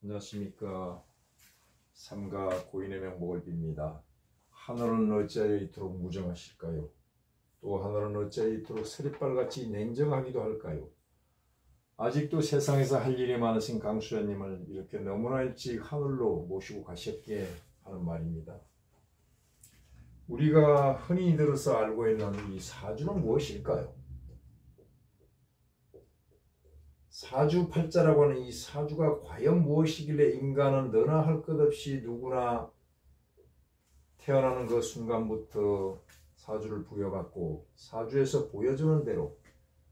안녕하십니까. 삼가 고인의 명복을 빕니다. 하늘은 어찌하여 이토록 무정하실까요? 또 하늘은 어찌하여 이토록 서리빨같이 냉정하기도 할까요? 아직도 세상에서 할 일이 많으신 강수연님을 이렇게 너무나 일찍 하늘로 모시고 가셨기에 하는 말입니다. 우리가 흔히 들어서 알고 있는 이 사주는 무엇일까요? 사주팔자라고 하는 이 사주가 과연 무엇이길래 인간은 너나 할 것 없이 누구나 태어나는 그 순간부터 사주를 부여받고 사주에서 보여주는 대로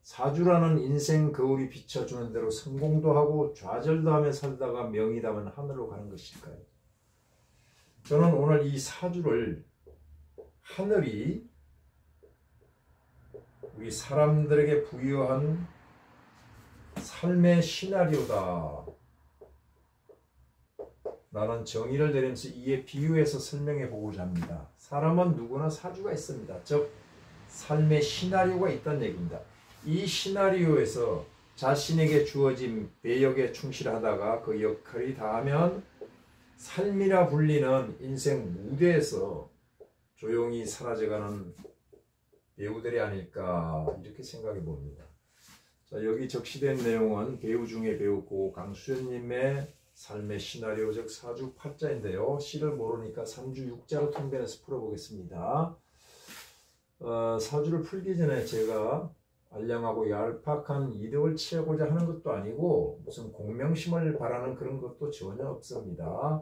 사주라는 인생 거울이 비춰주는 대로 성공도 하고 좌절도 하며 살다가 명이 닿으면 하늘로 가는 것일까요? 저는 오늘 이 사주를 하늘이 우리 사람들에게 부여한 삶의 시나리오다 라는 정의를 내리면서 이에 비유해서 설명해 보고자 합니다. 사람은 누구나 사주가 있습니다. 즉 삶의 시나리오가 있다는 얘기입니다. 이 시나리오에서 자신에게 주어진 배역에 충실하다가 그 역할이 다하면 삶이라 불리는 인생 무대에서 조용히 사라져가는 배우들이 아닐까 이렇게 생각해 봅니다. 자, 여기 적시된 내용은 배우 중에 배우 고 강수연님의 삶의 시나리오 즉 사주팔자인데요. 시를 모르니까 삼주육자로 통변해서 풀어보겠습니다. 사주를 풀기 전에 제가 알량하고 얄팍한 이득을 취하고자 하는 것도 아니고 무슨 공명심을 바라는 그런 것도 전혀 없습니다.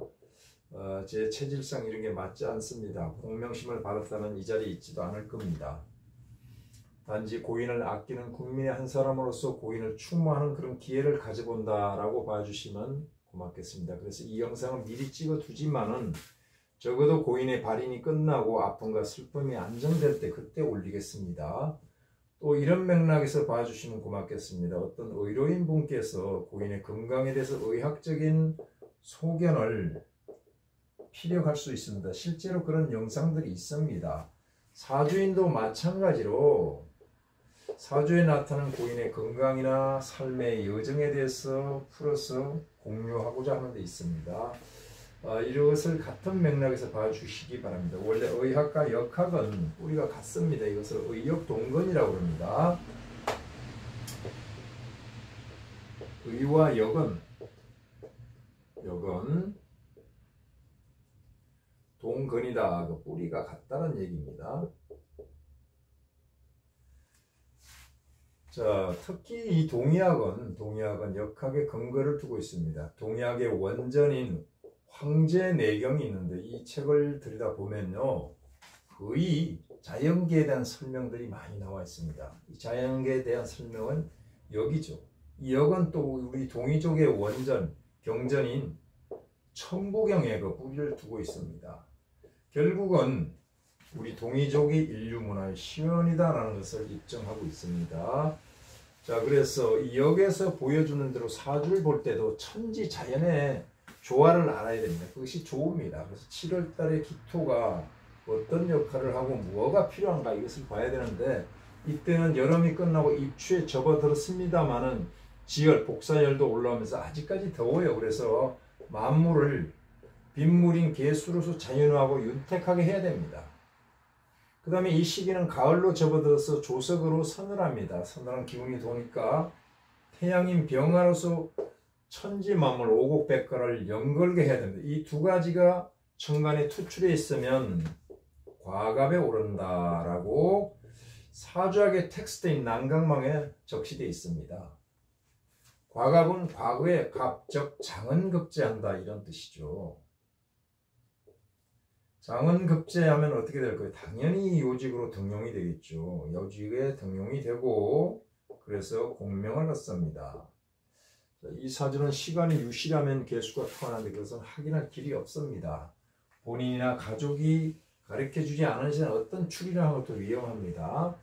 제 체질상 이런 게 맞지 않습니다. 공명심을 바랐다면 이 자리에 있지도 않을 겁니다. 단지 고인을 아끼는 국민의 한 사람으로서 고인을 추모하는 그런 기회를 가져본다라고 봐주시면 고맙겠습니다. 그래서 이 영상은 미리 찍어 두지만은 적어도 고인의 발인이 끝나고 아픔과 슬픔이 안정될 때 그때 올리겠습니다. 또 이런 맥락에서 봐주시면 고맙겠습니다. 어떤 의료인 분께서 고인의 건강에 대해서 의학적인 소견을 피력할 수 있습니다. 실제로 그런 영상들이 있습니다. 사주인도 마찬가지로 사주에 나타난 고인의 건강이나 삶의 여정에 대해서 풀어서 공유하고자 하는 데 있습니다. 이것을 같은 맥락에서 봐주시기 바랍니다. 원래 의학과 역학은 뿌리가 같습니다. 이것을 의역동건이라고 합니다. 의와 역은 동건이다. 그 뿌리가 같다는 얘기입니다. 자, 특히 이 동의학은 역학의 근거를 두고 있습니다. 동의학의 원전인 황제내경이 있는데 이 책을 들여다보면요, 거의 자연계에 대한 설명들이 많이 나와 있습니다. 이 자연계에 대한 설명은 역이죠. 이 역은 또 우리 동이족의 원전, 경전인 천부경에 그 뿌리를 두고 있습니다. 결국은 우리 동이족이 인류 문화의 시원이다라는 것을 입증하고 있습니다. 자, 그래서 이 역에서 보여주는 대로 사주를 볼 때도 천지 자연의 조화를 알아야 됩니다. 그것이 좋습니다. 그래서 7월 달에 기토가 어떤 역할을 하고 뭐가 필요한가 이것을 봐야 되는데 이때는 여름이 끝나고 입추에 접어들었습니다만은 지열, 복사열도 올라오면서 아직까지 더워요. 그래서 만물을 빗물인 개수로서 자연화하고 윤택하게 해야 됩니다. 그 다음에 이 시기는 가을로 접어들어서 조석으로 서늘합니다. 서늘한 기운이 도니까 태양인 병화로서 천지 만물 오곡백과를 연걸게 해야 됩니다. 이 두 가지가 천간에 투출해 있으면 과갑에 오른다라고 사주학의 텍스트인 난강망에 적시되어 있습니다. 과갑은 과거에 갑적 장은급제한다 이런 뜻이죠. 장은급제하면 어떻게 될까요? 당연히 요직으로 등용이 되겠죠. 요직에 등용이 되고 그래서 공명을 얻습니다. 이 사주는 시간이 유실하면 개수가 통하는데 그것은 확인할 길이 없습니다. 본인이나 가족이 가르쳐주지 않으신 어떤 추리를 하는 것도 위험합니다.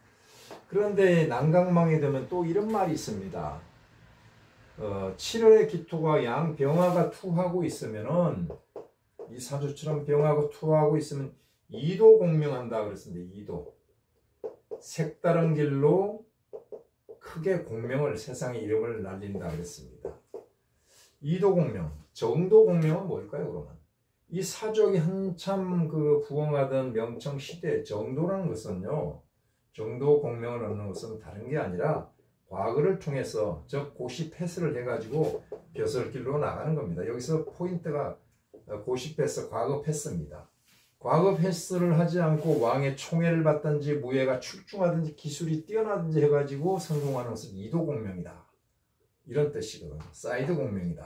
그런데 난강망에 되면 또 이런 말이 있습니다. 7월의 기토가 양병화가 투하고 있으면은 이 사주처럼 병하고 투하고 있으면 이도 공명한다 그랬습니다. 이도 색다른 길로 크게 공명을 세상의 이름을 날린다 그랬습니다. 이도공명, 정도공명은 뭘까요, 그러면? 이 사족이 한참 그 부흥하던 명청 시대 정도라는 것은요, 정도공명을 얻는 것은 다른 게 아니라 과거를 통해서 즉 고시 패스를 해가지고 벼슬길로 나가는 겁니다. 여기서 포인트가 고시 패스, 과거 패스입니다. 과거 패스를 하지 않고 왕의 총애를 받든지 무예가 출중하든지 기술이 뛰어나든지 해가지고 성공하는 것은 이도공명이다. 이런 뜻이거든요. 사이드 공명이다.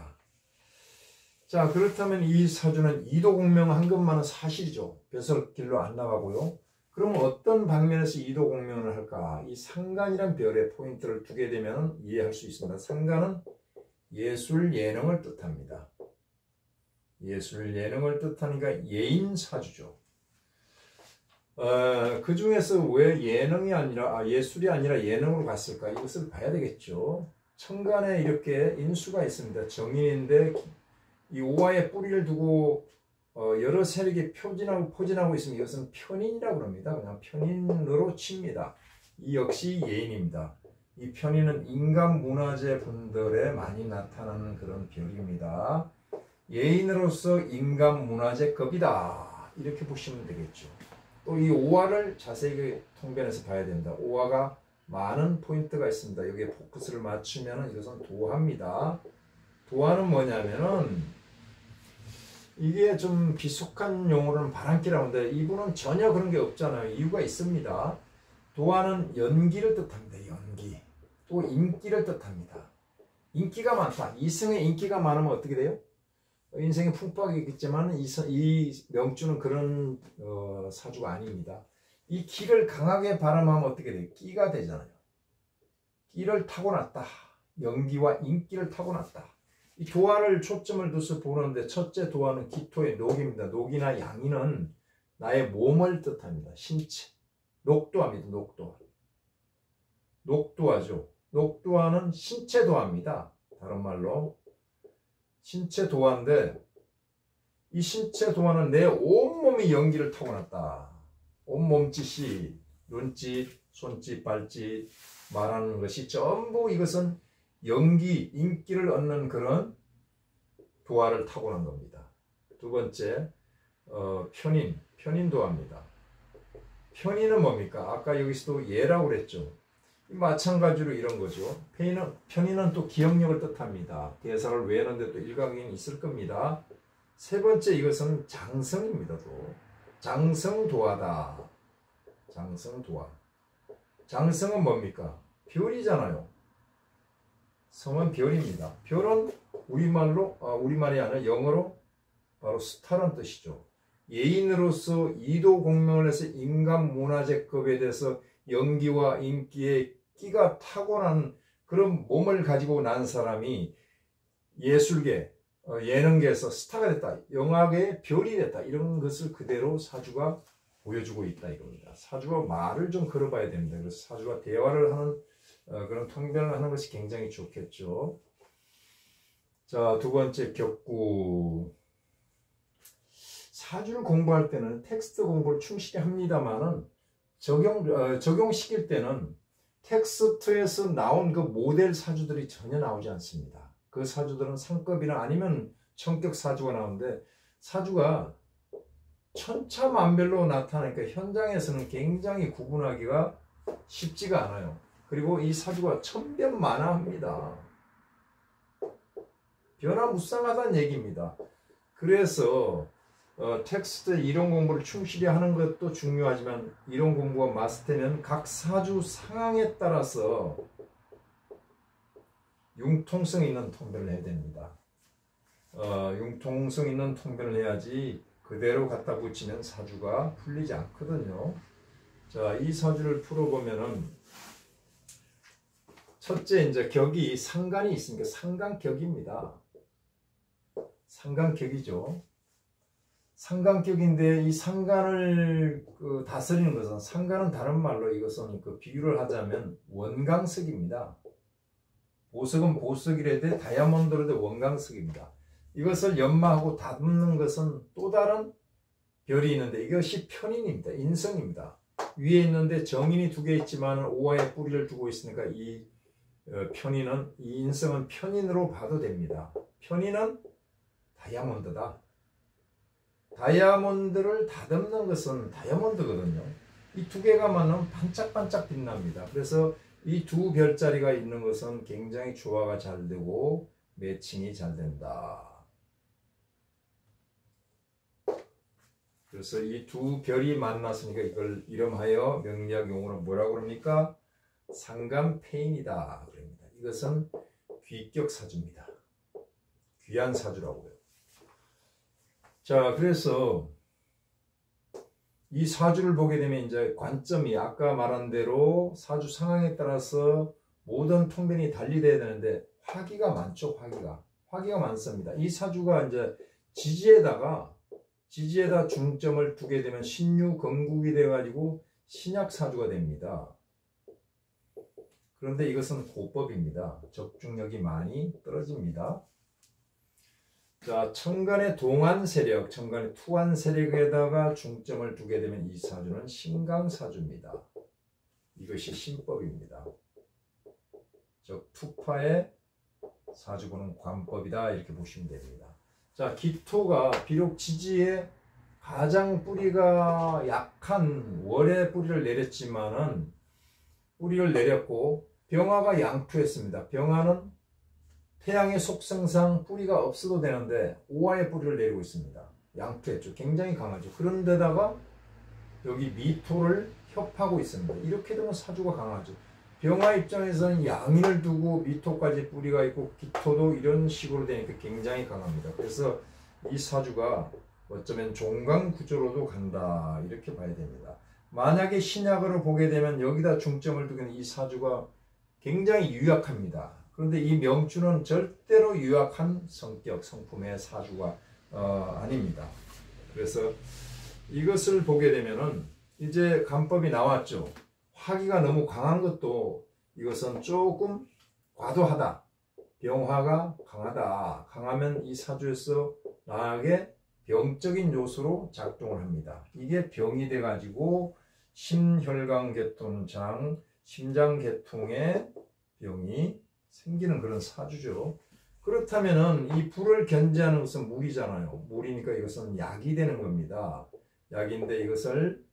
자, 그렇다면 이 사주는 이도공명 한 것만은 사실이죠. 벼슬길로 안 나가고요. 그럼 어떤 방면에서 이도공명을 할까? 이 상간이란 별에 포인트를 두게 되면 이해할 수 있습니다. 상간은 예술, 예능을 뜻합니다. 예술, 예능을 뜻하니까 예인사주죠. 그 중에서 왜 예능이 아니라, 예술이 아니라 예능으로 갔을까? 이것을 봐야 되겠죠. 천간에 이렇게 인수가 있습니다. 정인인데 이 오화에 뿌리를 두고 여러 세력이 포진하고 있으면 이것은 편인이라고 합니다. 그냥 편인으로 칩니다. 이 역시 예인입니다. 이 편인은 인간 문화재 분들에 많이 나타나는 그런 별입니다. 예인으로서 인간 문화재급이다. 이렇게 보시면 되겠죠. 또 이 오화를 자세히 통변해서 봐야 된다. 오화가 많은 포인트가 있습니다. 여기에 포커스를 맞추면 이것은 도화입니다. 도화는 뭐냐면은 이게 좀 비속한 용어로는 바람기라고 하는데 이분은 전혀 그런 게 없잖아요. 이유가 있습니다. 도화는 연기를 뜻합니다. 연기. 또 인기를 뜻합니다. 인기가 많다. 이승의 인기가 많으면 어떻게 돼요? 인생에 풍부하게 있겠지만 이 명주는 그런 사주가 아닙니다. 이 기를 강하게 바람하면 어떻게 돼요? 끼가 되잖아요. 끼를 타고났다. 연기와 인기를 타고났다. 이 도화를 초점을 둬서 보는데 첫째 도화는 기토의 녹입니다. 녹이나 양이는 나의 몸을 뜻합니다. 신체. 녹도화입니다. 녹도화. 녹도화죠. 녹도화는 신체 도화입니다. 다른 말로 신체 도화인데 이 신체 도화는 내 온몸이 연기를 타고났다. 온몸짓이 눈짓, 손짓, 발짓 말하는 것이 전부 이것은 연기, 인기를 얻는 그런 도화를 타고난 겁니다. 두 번째, 편인 도화입니다. 편인은 뭡니까? 아까 여기서도 예라고 그랬죠. 마찬가지로 이런 거죠. 편인은 또 기억력을 뜻합니다. 대사를 외우는데 또 일각이 있을 겁니다. 세 번째, 이것은 장성입니다. 또 장성도화다. 장성도화. 장성은 뭡니까? 별이잖아요. 성은 별입니다. 별은 우리말이 아니라 영어로 바로 스타라는 뜻이죠. 예인으로서 이도공명을 해서 인간 문화재급에 대해서 연기와 인기에 끼가 타고난 그런 몸을 가지고 난 사람이 예술계, 예능계에서 스타가 됐다. 영화계의 별이 됐다. 이런 것을 그대로 사주가 보여주고 있다 이겁니다. 사주가 말을 좀 걸어봐야 됩니다. 그래서 사주가 대화를 하는 그런 통변을 하는 것이 굉장히 좋겠죠. 자, 두 번째 격구. 사주를 공부할 때는 텍스트 공부를 충실히 합니다만은 적용시킬 때는 텍스트에서 나온 그 모델 사주들이 전혀 나오지 않습니다. 그 사주들은 상급이나 아니면 청격 사주가 나오는데 사주가 천차만별로 나타나니까 현장에서는 굉장히 구분하기가 쉽지가 않아요. 그리고 이 사주가 천변만화합니다. 변화무쌍하다는 얘기입니다. 그래서 텍스트 이론 공부를 충실히 하는 것도 중요하지만 이론 공부가 마스터면 각 사주 상황에 따라서 융통성 있는 통변을 해야 됩니다. 융통성 있는 통변을 해야지 그대로 갖다 붙이면 사주가 풀리지 않거든요. 자, 이 사주를 풀어보면은 첫째 이제 격이 상간이 있으니까 상간격입니다. 상간격이죠. 상간격인데 이 상간을 다스리는 것은 상간은 다른 말로 이것은 비유를 하자면 원광석입니다. 보석은 보석이라도 다이아몬드라도 원광석입니다. 이것을 연마하고 담는 것은 또 다른 별이 있는데 이것이 편인입니다. 인성입니다. 위에 있는데 정인이 두 개 있지만 오화에 뿌리를 두고 있으니까 이 편인은 이 인성은 편인으로 봐도 됩니다. 편인은 다이아몬드다. 다이아몬드를 다듬는 것은 다이아몬드거든요. 이 두 개가 만나면 반짝반짝 빛납니다. 그래서 이 두 별자리가 있는 것은 굉장히 조화가 잘 되고 매칭이 잘 된다. 그래서 이 두 별이 만났으니까 이걸 이름하여 명리학 용어로 뭐라고 그럽니까? 상간페인이다 그럽니다. 이것은 귀격 사주입니다. 귀한 사주라고요. 자, 그래서 이 사주를 보게 되면 이제 관점이 아까 말한 대로 사주 상황에 따라서 모든 통변이 달리돼야 되는데 화기가 많죠. 화기가 많습니다. 이 사주가 이제 지지에다 중점을 두게 되면 신유 건국이 돼 가지고 신약 사주가 됩니다. 그런데 이것은 고법입니다. 적중력이 많이 떨어집니다. 자, 천간의 동안 세력, 천간의 투한 세력에다가 중점을 두게 되면 이 사주는 신강사주입니다. 이것이 신법입니다. 즉 투파의 사주보는 관법이다 이렇게 보시면 됩니다. 자, 기토가 비록 지지에 가장 뿌리가 약한 월의 뿌리를 내렸지만은 뿌리를 내렸고 병화가 양투했습니다. 병화는 태양의 속성상 뿌리가 없어도 되는데 오화의 뿌리를 내리고 있습니다. 양투했죠. 굉장히 강하죠. 그런데다가 여기 미토를 협하고 있습니다. 이렇게 되면 사주가 강하죠. 병화 입장에서는 양인을 두고 미토까지 뿌리가 있고 기토도 이런 식으로 되니까 굉장히 강합니다. 그래서 이 사주가 어쩌면 종강 구조로도 간다 이렇게 봐야 됩니다. 만약에 신약으로 보게 되면 여기다 중점을 두기는 이 사주가 굉장히 유약합니다. 그런데 이 명주는 절대로 유약한 성격, 성품의 사주가 아닙니다. 그래서 이것을 보게 되면은 이제 간법이 나왔죠. 화기가 너무 강한 것도 이것은 조금 과도하다. 병화가 강하다. 강하면 이 사주에서 나에게 병적인 요소로 작동을 합니다. 이게 병이 돼가지고 심혈관계통장, 심장계통의 병이 생기는 그런 사주죠. 그렇다면은 이 불을 견제하는 것은 물이잖아요. 물이니까 이것은 약이 되는 겁니다. 약인데 이것을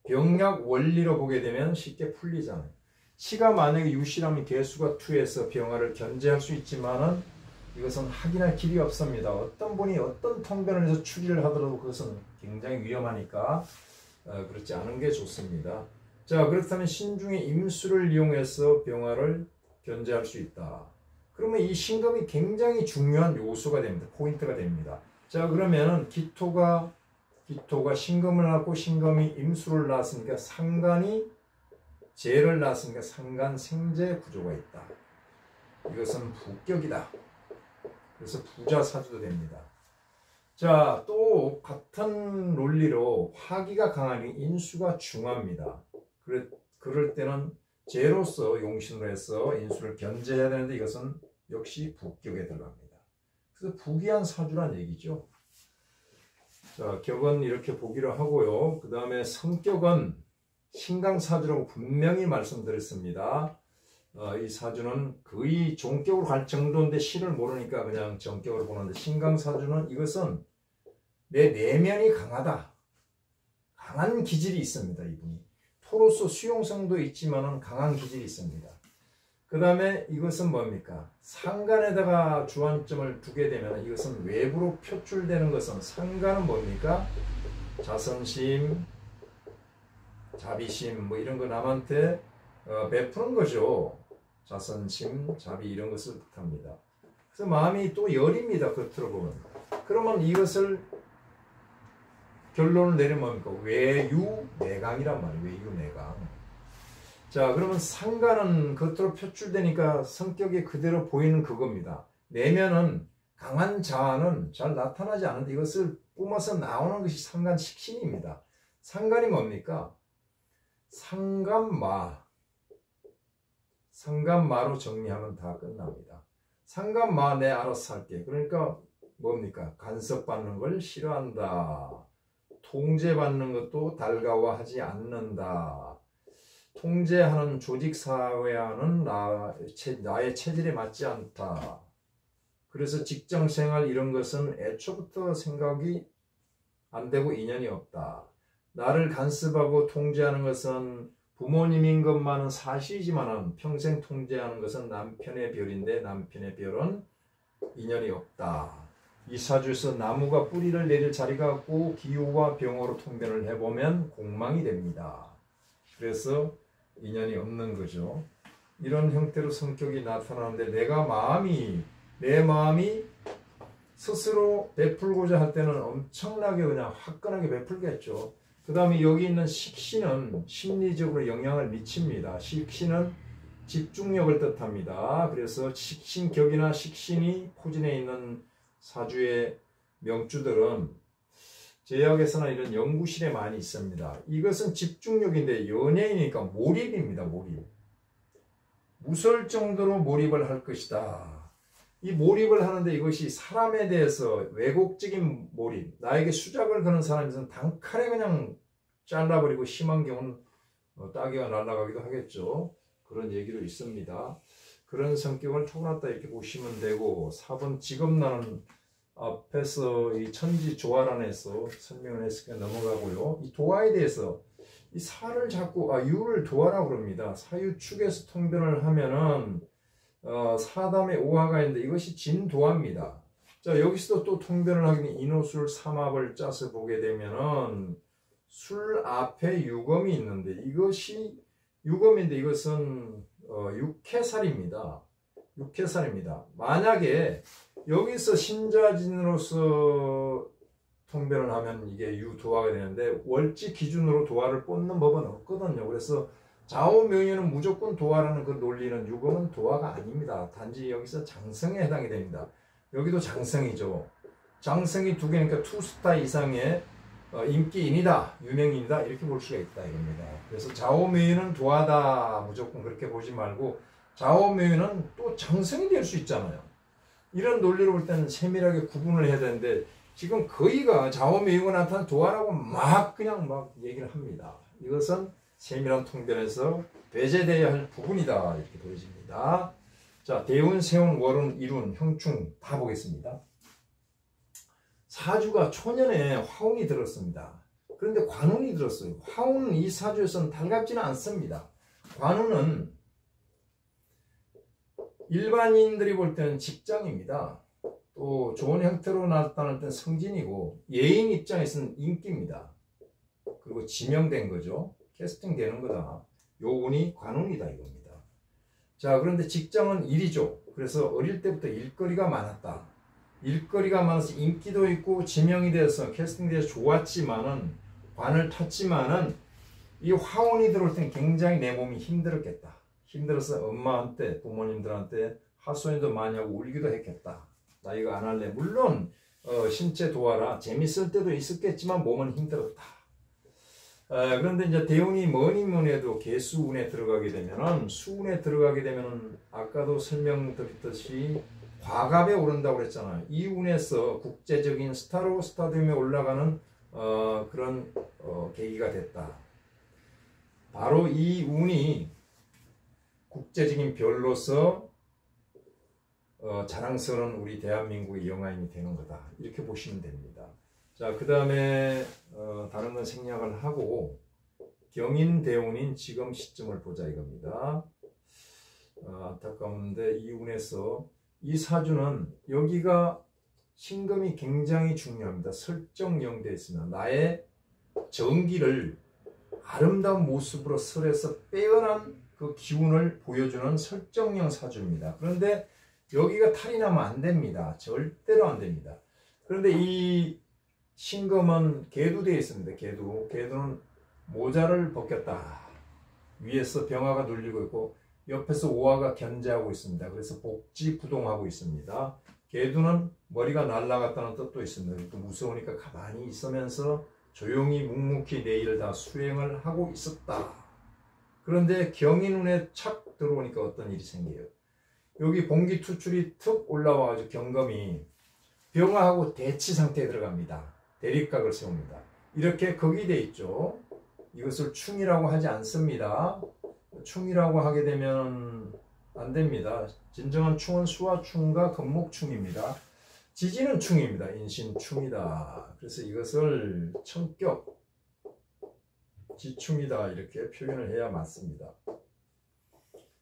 병약 원리로 보게 되면 쉽게 풀리잖아요. 치가 만약에 유실하면 개수가 투해서 병화를 견제할 수 있지만은 이것은 확인할 길이 없습니다. 어떤 분이 어떤 통변을 해서 추리를 하더라도 그것은 굉장히 위험하니까 그렇지 않은 게 좋습니다. 자, 그렇다면 신중의 임수를 이용해서 병화를 견제할 수 있다. 그러면 이 신금이 굉장히 중요한 요소가 됩니다. 포인트가 됩니다. 자, 그러면은 기토가 신금을 낳고 신금이 임수를 낳았으니까 상간이 재를 낳았으니까 상간 생재 구조가 있다. 이것은 부격이다. 그래서 부자 사주도 됩니다. 자, 또 같은 논리로 화기가 강하니 인수가 중합니다. 그럴 때는 재로서 용신으로 해서 인수를 견제해야 되는데 이것은 역시 부격에 들어갑니다. 그래서 부귀한 사주란 얘기죠. 자, 격은 이렇게 보기로 하고요. 그 다음에 성격은 신강사주라고 분명히 말씀드렸습니다. 이 사주는 거의 종격으로 갈 정도인데 신을 모르니까 그냥 정격으로 보는데 신강사주는 이것은 내 내면이 강하다. 강한 기질이 있습니다. 이분이. 토로서 수용성도 있지만 강한 기질이 있습니다. 그 다음에 이것은 뭡니까? 상간에다가 주안점을 두게 되면 이것은 외부로 표출되는 것은 상간은 뭡니까? 자선심, 자비심 뭐 이런 거 남한테 베푸는 거죠. 자선심, 자비 이런 것을 뜻합니다. 그래서 마음이 또 열입니다. 겉으로 보면. 그러면 이것을 결론을 내리면 뭡니까? 외유내강이란 말이에요. 외유내강. 자, 그러면 상간은 겉으로 표출되니까 성격이 그대로 보이는 그겁니다. 내면은 강한 자아는 잘 나타나지 않는데 이것을 뿜어서 나오는 것이 상간 식신입니다. 상간이 뭡니까? 상간마로 정리하면 다 끝납니다. 상간마 내 알아서 할게. 그러니까 뭡니까? 간섭받는 걸 싫어한다. 통제받는 것도 달가워하지 않는다. 통제하는 조직사회와는 나의 체질에 맞지 않다. 그래서 직장생활 이런 것은 애초부터 생각이 안 되고 인연이 없다. 나를 간섭하고 통제하는 것은 부모님인 것만은 사실이지만 평생 통제하는 것은 남편의 별인데 남편의 별은 인연이 없다. 이 사주에서 나무가 뿌리를 내릴 자리가 없고 기후와 병으로 통변을 해보면 공망이 됩니다. 그래서 인연이 없는 거죠. 이런 형태로 성격이 나타나는데 내 마음이 스스로 베풀고자 할 때는 엄청나게 그냥 화끈하게 베풀겠죠. 그 다음에 여기 있는 식신은 심리적으로 영향을 미칩니다. 식신은 집중력을 뜻합니다. 그래서 식신격이나 식신이 포진해 있는 사주의 명주들은 제약에서나 이런 연구실에 많이 있습니다. 이것은 집중력인데 연예인이니까 몰입입니다. 몰입. 무서울 정도로 몰입을 할 것이다. 이 몰입을 하는데 이것이 사람에 대해서 왜곡적인 몰입, 나에게 수작을 거는 사람에서는 단칼에 그냥 잘라버리고 심한 경우는 따귀가 날아가기도 하겠죠. 그런 얘기도 있습니다. 그런 성격을 타고났다 이렇게 보시면 되고 4번 직업난은 앞에서 이 천지 조화란에서 설명을 했으니까 넘어가고요. 이 도화에 대해서 이 사를 잡고 유를 도화라고 그럽니다. 사유축에서 통변을 하면은 사담에 오화가 있는데 이것이 진도화입니다. 자, 여기서도 또 통변을 하기 위해 인호술 삼합을 짜서 보게 되면은 술 앞에 유검이 있는데 이것이 유검인데 이것은 육해살입니다. 육해살입니다. 만약에 여기서 신자진으로서 통변을 하면 이게 유도화가 되는데 월지 기준으로 도화를 뽑는 법은 없거든요. 그래서 좌우명의는 무조건 도화라는 그 논리는 유검은 도화가 아닙니다. 단지 여기서 장성에 해당이 됩니다. 여기도 장성이죠. 장성이 두 개니까 투스타 이상의 인기인이다, 유명인이다 이렇게 볼 수가 있다 이겁니다. 그래서 좌우명의는 도화다 무조건 그렇게 보지 말고 좌우명의는 또 장성이 될 수 있잖아요. 이런 논리로 볼 때는 세밀하게 구분을 해야 되는데 지금 거의가 좌우명의가 나타난 도화라고 막 얘기를 합니다. 이것은 세밀한 통변에서 배제되어야 할 부분이다 이렇게 보여집니다. 자, 대운, 세운, 월운, 일운, 형충 다 보겠습니다. 사주가 초년에 화운이 들었습니다. 그런데 관운이 들었어요. 화운은 이 사주에서는 달갑지는 않습니다. 관운은 일반인들이 볼 때는 직장입니다. 또 좋은 형태로 나타날 때는 성진이고 예인 입장에서는 인기입니다. 그리고 지명된 거죠. 캐스팅 되는 거다. 요 운이 관운이다 이겁니다. 자, 그런데 직장은 일이죠. 그래서 어릴 때부터 일거리가 많았다. 일거리가 많아서 인기도 있고 지명이 돼서 캐스팅 돼서 좋았지만은 관을 탔지만은 이 화운이 들어올 땐 굉장히 내 몸이 힘들었겠다. 힘들어서 엄마한테 부모님들한테 하소연도 많이 하고 울기도 했겠다. 나 이거 안 할래. 물론 신체 도와라 재밌을 때도 있었겠지만 몸은 힘들었다. 그런데 이제 대운이 뭐니 해도 개수운에 들어가게 되면은 수운에 들어가게 되면은 아까도 설명드렸듯이 과갑에 오른다고 그랬잖아요. 이 운에서 국제적인 스타로 스타디움에 올라가는 그런 계기가 됐다. 바로 이 운이 국제적인 별로서 자랑스러운 우리 대한민국의 영화인이 되는 거다. 이렇게 보시면 됩니다. 자, 그 다음에 다른 건 생략을 하고 경인 대운인 지금 시점을 보자 이겁니다. 안타까운데 이 운에서 이 사주는 여기가 신금이 굉장히 중요합니다. 설정령 되어 있으면 나의 정기를 아름다운 모습으로 설해서 빼어난 그 기운을 보여주는 설정령 사주입니다. 그런데 여기가 탈이 나면 안 됩니다. 절대로 안 됩니다. 그런데 이 신금은 개두 되어 있습니다. 개두는 모자를 벗겼다. 위에서 병화가 눌리고 있고 옆에서 오화가 견제하고 있습니다. 그래서 복지부동하고 있습니다. 개두는 머리가 날아갔다는 뜻도 있습니다. 또 무서우니까 가만히 있으면서 조용히 묵묵히 내 일을 다 수행을 하고 있었다. 그런데 경인운에 착 들어오니까 어떤 일이 생겨요. 여기 봉기 투출이 툭 올라와가지고 경금이 병화하고 대치 상태에 들어갑니다. 대립각을 세웁니다. 이렇게 극이 돼 있죠. 이것을 충이라고 하지 않습니다. 충이라고 하게 되면 안 됩니다. 진정한 충은 수화충과 금목충입니다. 지지는 충입니다. 인신충이다. 그래서 이것을 청격 지충이다 이렇게 표현을 해야 맞습니다.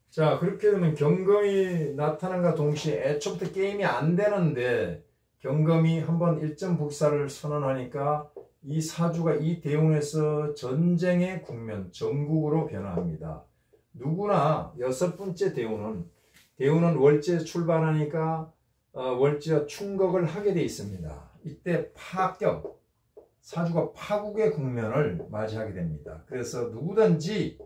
자, 그렇게 되면 경금이 나타난과 동시에 애초부터 게임이 안 되는데 경금이 한번 일점 불사를 선언하니까 이 사주가 이 대운에서 전쟁의 국면, 전국으로 변화합니다. 누구나 여섯 번째 대운은 월지에 출발하니까 월지와 충격을 하게 돼 있습니다. 이때 파격, 사주가 파국의 국면을 맞이하게 됩니다. 그래서 누구든지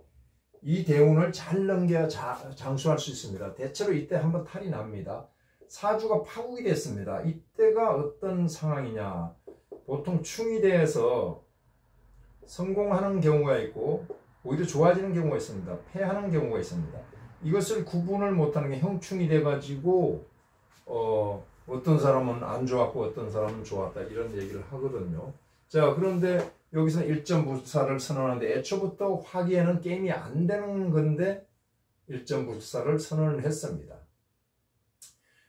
이 대운을 잘 넘겨야 장수할 수 있습니다. 대체로 이때 한번 탈이 납니다. 사주가 파국이 됐습니다. 이때가 어떤 상황이냐? 보통 충이 대해서 성공하는 경우가 있고 오히려 좋아지는 경우가 있습니다. 패하는 경우가 있습니다. 이것을 구분을 못하는 게 형충이 돼가지고 어떤 사람은 안 좋았고 어떤 사람은 좋았다 이런 얘기를 하거든요. 자, 그런데 여기서 1점 불사를 선언하는데 애초부터 화기에는 게임이 안 되는 건데 1점 불사를 선언을 했습니다.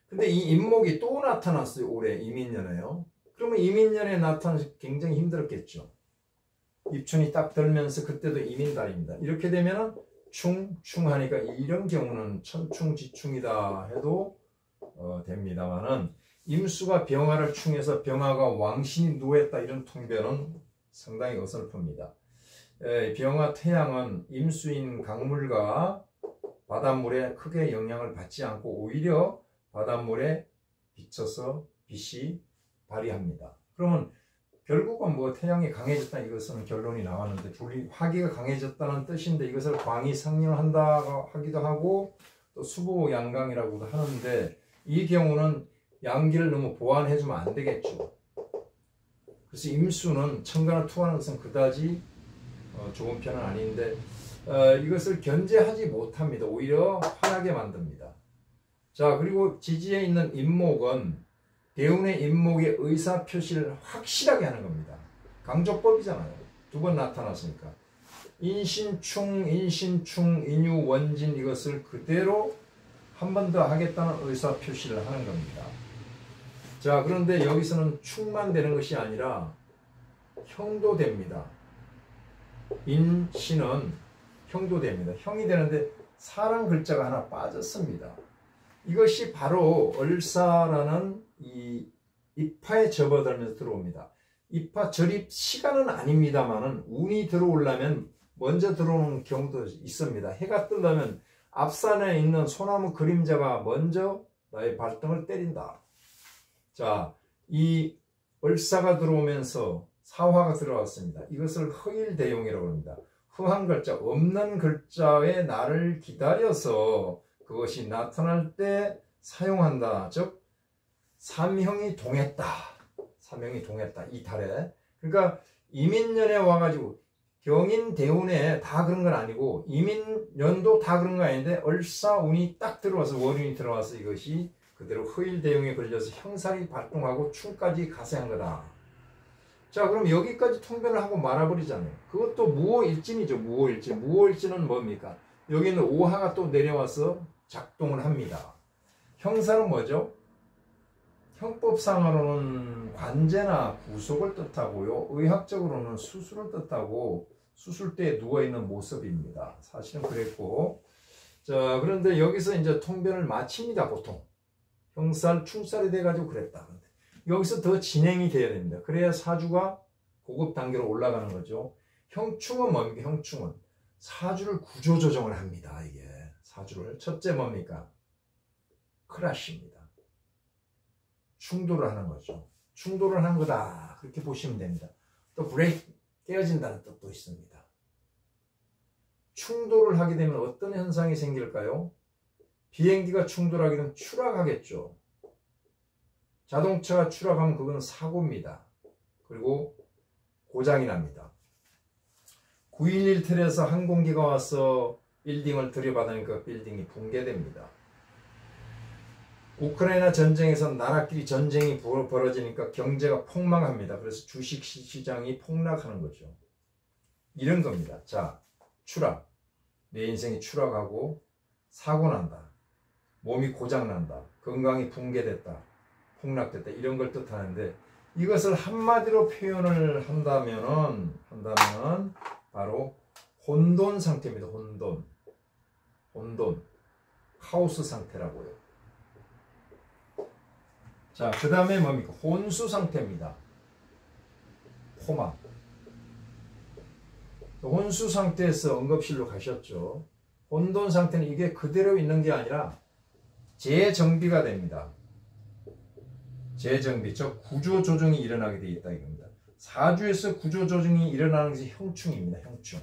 근데 이 임목이 또 나타났어요. 올해 이민년에요. 그러면 이민년에 나타나서 굉장히 힘들었겠죠. 입춘이 딱 들면서 그때도 이민달입니다. 이렇게 되면 충하니까 이런 경우는 천충지충이다 해도 됩니다만은 임수가 병화를 충해서 병화가 왕신이 누했다 이런 통변은 상당히 어설픕니다. 병화 태양은 임수인 강물과 바닷물에 크게 영향을 받지 않고 오히려 바닷물에 비쳐서 빛이 발휘합니다. 그러면 결국은 뭐 태양이 강해졌다 이것은 결론이 나왔는데 화기가 강해졌다는 뜻인데 이것을 광이 상령한다 하기도 하고 또 수보양강이라고도 하는데 이 경우는 양기를 너무 보완해주면 안 되겠죠. 그래서 임수는 천간을 투하는 것은 그다지 좋은 편은 아닌데 이것을 견제하지 못합니다. 오히려 화나게 만듭니다. 자, 그리고 지지에 있는 임목은 대운의 임목의 의사표시를 확실하게 하는 겁니다. 강조법이잖아요. 두 번 나타났으니까. 인신충, 인유, 원진 이것을 그대로 한 번 더 하겠다는 의사표시를 하는 겁니다. 자, 그런데 여기서는 충만 되는 것이 아니라 형도 됩니다. 인신은 형도 됩니다. 형이 되는데 사랑 글자가 하나 빠졌습니다. 이것이 바로 얼사라는 이 입하에 접어들면서 들어옵니다. 입하 절입 시간은 아닙니다만은 운이 들어오려면 먼저 들어오는 경우도 있습니다. 해가 뜨려면 앞산에 있는 소나무 그림자가 먼저 나의 발등을 때린다. 자, 이 얼사가 들어오면서 사화가 들어왔습니다. 이것을 허일대용이라고 합니다. 허한 글자, 없는 글자의 나를 기다려서 그것이 나타날 때 사용한다. 즉 삼형이 동했다. 삼형이 동했다. 이 달에. 그러니까 이민년에 와가지고 경인 대운에 다 그런 건 아니고 이민년도 다 그런 건 아닌데 얼사운이 딱 들어와서 월운이 들어와서 이것이 그대로 허일대용에 걸려서 형살이 발동하고 충까지 가세한 거다. 자, 그럼 여기까지 통변을 하고 말아버리잖아요. 그것도 무오일진이죠. 무오일진. 무오일진은 뭡니까? 여기 있는 오하가 또 내려와서 작동을 합니다. 형사는 뭐죠? 형법상으로는 관제나 구속을 뜻하고요. 의학적으로는 수술을 뜻하고 수술대에 누워있는 모습입니다. 사실은 그랬고. 자, 그런데 여기서 이제 통변을 마칩니다. 보통. 형살, 충살이 돼가지고 그랬다. 여기서 더 진행이 돼야 됩니다. 그래야 사주가 고급 단계로 올라가는 거죠. 형충은 뭡니까? 형충은 사주를 구조조정을 합니다. 이게 사주를. 첫째 뭡니까? 크라시입니다. 충돌을 하는 거죠. 충돌을 한 거다. 그렇게 보시면 됩니다. 또 브레이크, 깨어진다는 뜻도 있습니다. 충돌을 하게 되면 어떤 현상이 생길까요? 비행기가 충돌하게 되면 추락하겠죠. 자동차가 추락하면 그건 사고입니다. 그리고 고장이 납니다. 9.11 틀에서 항공기가 와서 빌딩을 들이받으니까 빌딩이 붕괴됩니다. 우크라이나 전쟁에서 나라끼리 전쟁이 벌어지니까 경제가 폭망합니다. 그래서 주식시장이 폭락하는 거죠. 이런 겁니다. 자, 추락. 내 인생이 추락하고 사고 난다. 몸이 고장난다. 건강이 붕괴됐다. 폭락됐다. 이런 걸 뜻하는데 이것을 한마디로 표현을 한다면은 바로 혼돈 상태입니다. 혼돈. 카오스 상태라고요. 자, 그 다음에 뭡니까? 혼수 상태입니다. 코마. 혼수 상태에서 응급실로 가셨죠. 혼돈 상태는 이게 그대로 있는 게 아니라 재정비가 됩니다. 재정비, 즉 구조조정이 일어나게 되어 있다 이겁니다. 사주에서 구조조정이 일어나는 것이 형충입니다. 형충.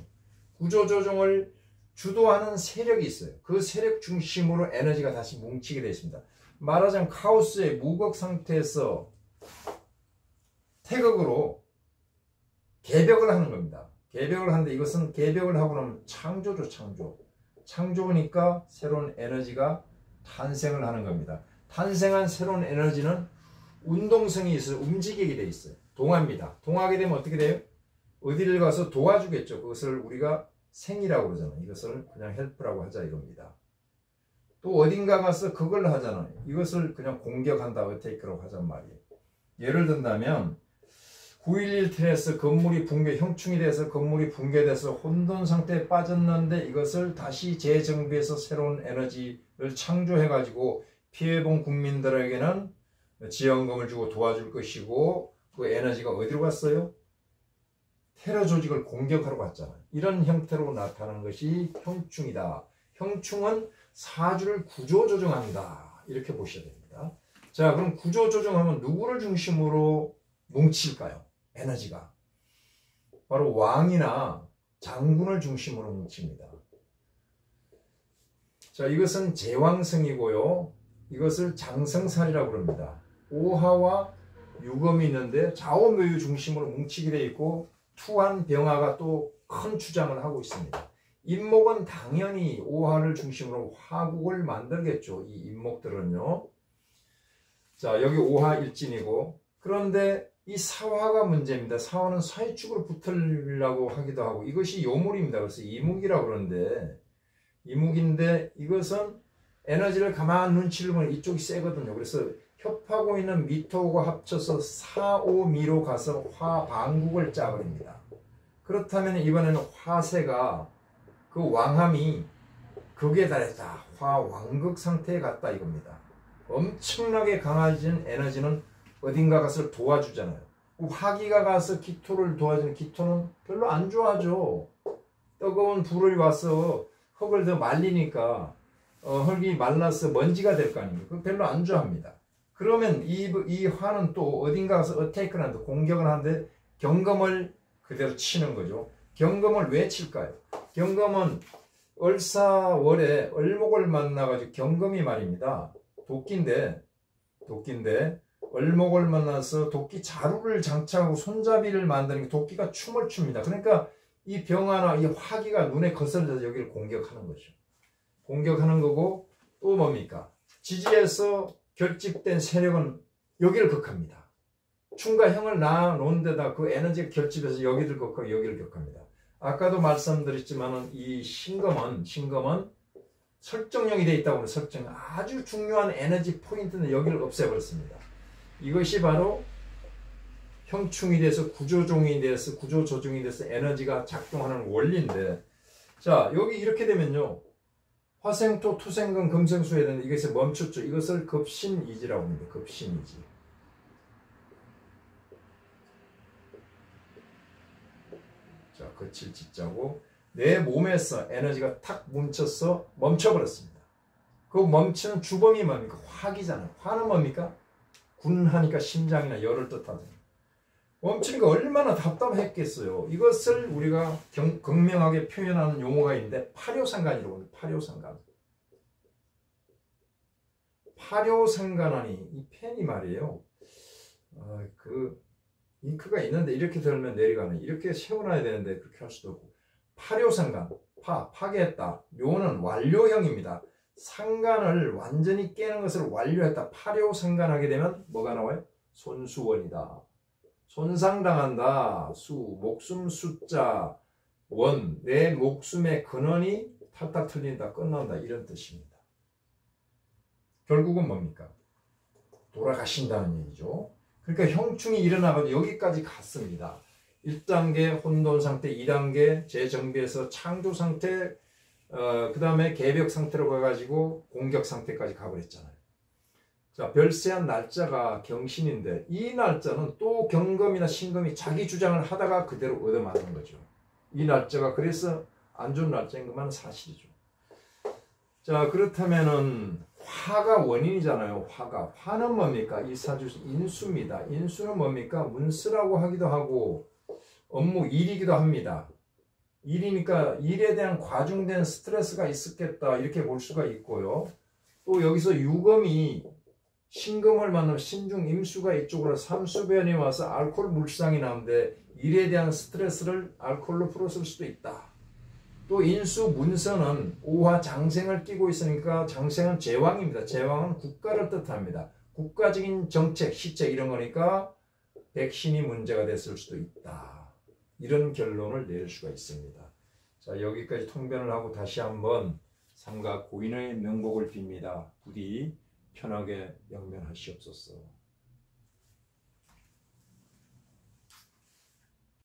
구조조정을 주도하는 세력이 있어요. 그 세력 중심으로 에너지가 다시 뭉치게 되어 있습니다. 말하자면 카오스의 무극 상태에서 태극으로 개벽을 하는 겁니다. 개벽을 하는데 이것은 개벽을 하고 나면 창조죠. 창조니까 새로운 에너지가 탄생을 하는 겁니다. 탄생한 새로운 에너지는 운동성이 있어서 움직이게 돼 있어요. 동합니다. 동하게 되면 어떻게 돼요? 어디를 가서 도와주겠죠. 그것을 우리가 생이라고 그러잖아요. 이것을 그냥 헬프라고 하자 이겁니다. 또 어딘가 가서 그걸 하잖아요. 이것을 그냥 공격한다, 어테이크라고 하잔 말이에요. 예를 든다면 9.11 테러에서 건물이 붕괴, 형충이 돼서 건물이 붕괴돼서 혼돈 상태에 빠졌는데 이것을 다시 재정비해서 새로운 에너지를 창조해가지고 피해본 국민들에게는 지원금을 주고 도와줄 것이고 그 에너지가 어디로 갔어요? 테러 조직을 공격하러 갔잖아요. 이런 형태로 나타나는 것이 형충이다. 형충은 사주를 구조조정한다. 이렇게 보셔야 됩니다. 자, 그럼 구조조정하면 누구를 중심으로 뭉칠까요? 에너지가. 바로 왕이나 장군을 중심으로 뭉칩니다. 자, 이것은 제왕성이고요. 이것을 장성살이라고 그럽니다. 오하와 유검이 있는데 좌우묘유 중심으로 뭉치게 되어 있고 투한 병화가 또 큰 주장을 하고 있습니다. 임목은 당연히 오화를 중심으로 화국을 만들겠죠. 이 임목들은요. 자, 여기 오화 일진이고 그런데 이 사화가 문제입니다. 사화는 서해축으로 붙으려고 하기도 하고 이것이 요물입니다. 그래서 이묵이라고 그러는데 이묵인데 이것은 에너지를 가만 눈치를 보면 이쪽이 세거든요. 그래서 협하고 있는 미토가 합쳐서 사오미로 가서 화방국을 짜버립니다. 그렇다면 이번에는 화세가 그 왕함이 극에 달했다. 화왕극 상태에 갔다 이겁니다. 엄청나게 강해진 에너지는 어딘가 가서 도와주잖아요. 화기가 가서 기토를 도와주는 기토는 별로 안 좋아하죠. 뜨거운 불을 와서 흙을 더 말리니까 흙이 말라서 먼지가 될 거 아닙니까? 별로 안 좋아합니다. 그러면 이 화는 또 어딘가 가서 어테이크를 하는데 공격을 하는데 경금을 그대로 치는 거죠. 경금을 왜 칠까요? 경금은 을사월에 을목을 만나가지고 경금이 말입니다. 도끼인데 을목을 만나서 도끼 자루를 장착하고 손잡이를 만드는 게 도끼가 춤을 춥니다. 그러니까 이 병화나 이 화기가 눈에 거슬려서 여기를 공격하는 거죠. 공격하는 거고 또 뭡니까? 지지에서 결집된 세력은 여기를 극합니다. 충과 형을 낳아놓은 데다 그 에너지가 결집해서 여기를 극하고 여기를 극합니다. 아까도 말씀드렸지만 이 신금은 설정형이 되어 있다고 하면 설정 아주 중요한 에너지 포인트는 여기를 없애버렸습니다. 이것이 바로 형충이 돼서 구조조정이 돼서 에너지가 작동하는 원리인데 자 여기 이렇게 되면요. 화생토, 토생금, 금생수 해야 되는데 이것에 멈췄죠. 이것을 급신이지라고 합니다. 급신이지. 자, 거칠 짓자고 내 몸에서 에너지가 탁 뭉쳐서 멈춰버렸습니다. 그 멈추는 주범이 뭡니까? 화기잖아요. 화는 뭡니까? 군하니까 심장이나 열을 뜻하잖아요. 멈추니까 얼마나 답답했겠어요. 이것을 우리가 극명하게 표현하는 용어가 있는데 파료상간이라고 합니다. 파료상간. 파료상간하니 이 펜이 말이에요. 그 잉크가 있는데 이렇게 들면 내려가는 이렇게 세워놔야 되는데 그렇게 할 수도 없고 파료상간. 파괴했다. 묘는 완료형입니다. 상간을 완전히 깨는 것을 완료했다. 파료상간하게 되면 뭐가 나와요? 손수원이다. 손상당한다. 수, 목숨 숫자, 원, 내 목숨의 근원이 탈탈 틀린다, 끝난다 이런 뜻입니다. 결국은 뭡니까? 돌아가신다는 얘기죠. 그러니까 형충이 일어나가지고 여기까지 갔습니다. 1단계 혼돈 상태, 2단계 재정비해서 창조 상태, 그 다음에 개벽 상태로 가가지고 공격 상태까지 가버렸잖아요. 자, 별세한 날짜가 경신인데 이 날짜는 또 경금이나 신금이 자기 주장을 하다가 그대로 얻어맞는 거죠. 이 날짜가 그래서 안 좋은 날짜인 것만 사실이죠. 자, 그렇다면은 화가 원인이잖아요. 화는 뭡니까? 이 사주 인수입니다. 인수는 뭡니까? 문수라고 하기도 하고 업무 일이기도 합니다. 일이니까 일에 대한 과중된 스트레스가 있었겠다 이렇게 볼 수가 있고요. 또 여기서 유금이 신금을 만나면 신중 임수가 이쪽으로 삼수변이 와서 알코올 물상이 나오는데 일에 대한 스트레스를 알코올로 풀었을 수도 있다. 또 인수 문서는 오화 장생을 띠고 있으니까 장생은 제왕입니다. 제왕은 국가를 뜻합니다. 국가적인 정책, 시책 이런 거니까 백신이 문제가 됐을 수도 있다. 이런 결론을 내릴 수가 있습니다. 자, 여기까지 통변을 하고 다시 한번 삼가 고인의 명복을 빕니다. 부디 편하게 영면하시옵소서.